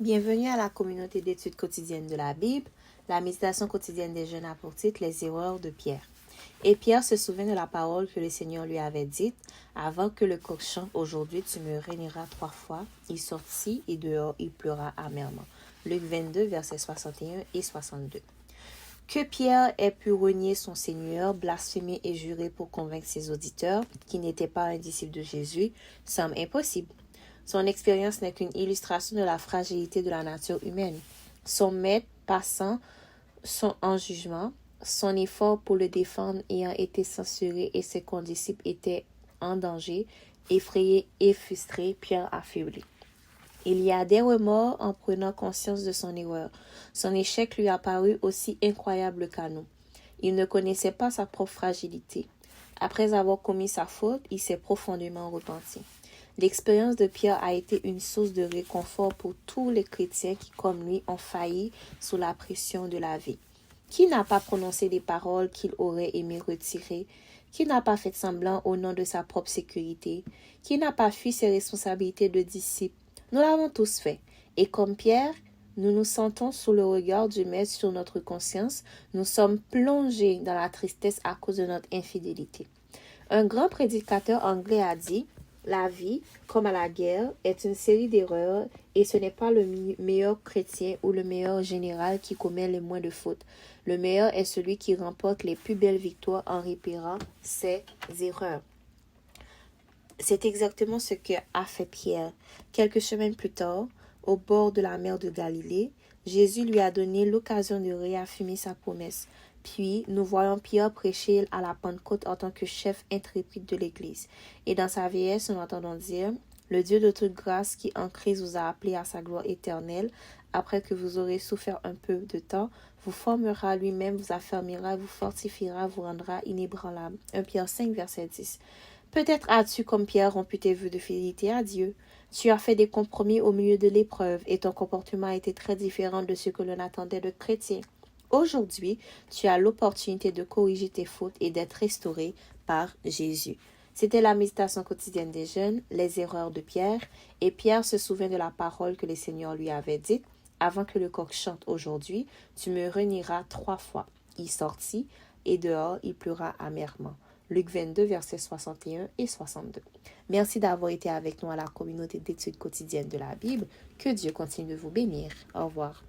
Bienvenue à la communauté d'études quotidiennes de la Bible. La méditation quotidienne des jeunes a pour titre Les erreurs de Pierre. Et Pierre se souvint de la parole que le Seigneur lui avait dite. Avant que le coq chante, aujourd'hui tu me régneras 3 fois. Il sortit et dehors il pleura amèrement. Luc 22, versets 61 et 62. Que Pierre ait pu renier son Seigneur, blasphémer et jurer pour convaincre ses auditeurs qui n'étaient pas un disciple de Jésus semble impossible. Son expérience n'est qu'une illustration de la fragilité de la nature humaine. Son maître passant en jugement, son effort pour le défendre ayant été censuré et ses condisciples étaient en danger, effrayés et frustrés, Pierre affaibli. Il y a des remords en prenant conscience de son erreur. Son échec lui a paru aussi incroyable qu'à nous. Il ne connaissait pas sa propre fragilité. Après avoir commis sa faute, il s'est profondément repenti. L'expérience de Pierre a été une source de réconfort pour tous les chrétiens qui, comme lui, ont failli sous la pression de la vie. Qui n'a pas prononcé des paroles qu'il aurait aimé retirer? Qui n'a pas fait semblant au nom de sa propre sécurité? Qui n'a pas fui ses responsabilités de disciple? Nous l'avons tous fait. Et comme Pierre, nous nous sentons sous le regard du Maître sur notre conscience. Nous sommes plongés dans la tristesse à cause de notre infidélité. Un grand prédicateur anglais a dit « La vie, comme à la guerre, est une série d'erreurs et ce n'est pas le meilleur chrétien ou le meilleur général qui commet le moins de fautes. Le meilleur est celui qui remporte les plus belles victoires en réparant ses erreurs. » C'est exactement ce que a fait Pierre. Quelques semaines plus tard, au bord de la mer de Galilée, Jésus lui a donné l'occasion de réaffirmer sa promesse. Puis, nous voyons Pierre prêcher à la Pentecôte en tant que chef intrépide de l'Église. Et dans sa vieillesse, nous entendons dire « Le Dieu de toute grâce qui en Christ vous a appelé à sa gloire éternelle, après que vous aurez souffert un peu de temps, vous formera lui-même, vous affermira, vous fortifiera, vous rendra inébranlable. » 1 Pierre 5, verset 10. Peut-être as-tu, comme Pierre, rompu tes vœux de fidélité à Dieu. Tu as fait des compromis au milieu de l'épreuve et ton comportement a été très différent de ce que l'on attendait de chrétiens. Aujourd'hui, tu as l'opportunité de corriger tes fautes et d'être restauré par Jésus. C'était la méditation quotidienne des jeunes, les erreurs de Pierre, et Pierre se souvint de la parole que le Seigneur lui avait dite. Avant que le coq chante aujourd'hui, tu me renieras 3 fois. Il sortit et dehors il pleura amèrement. Luc 22, versets 61 et 62. Merci d'avoir été avec nous à la communauté d'études quotidiennes de la Bible. Que Dieu continue de vous bénir. Au revoir.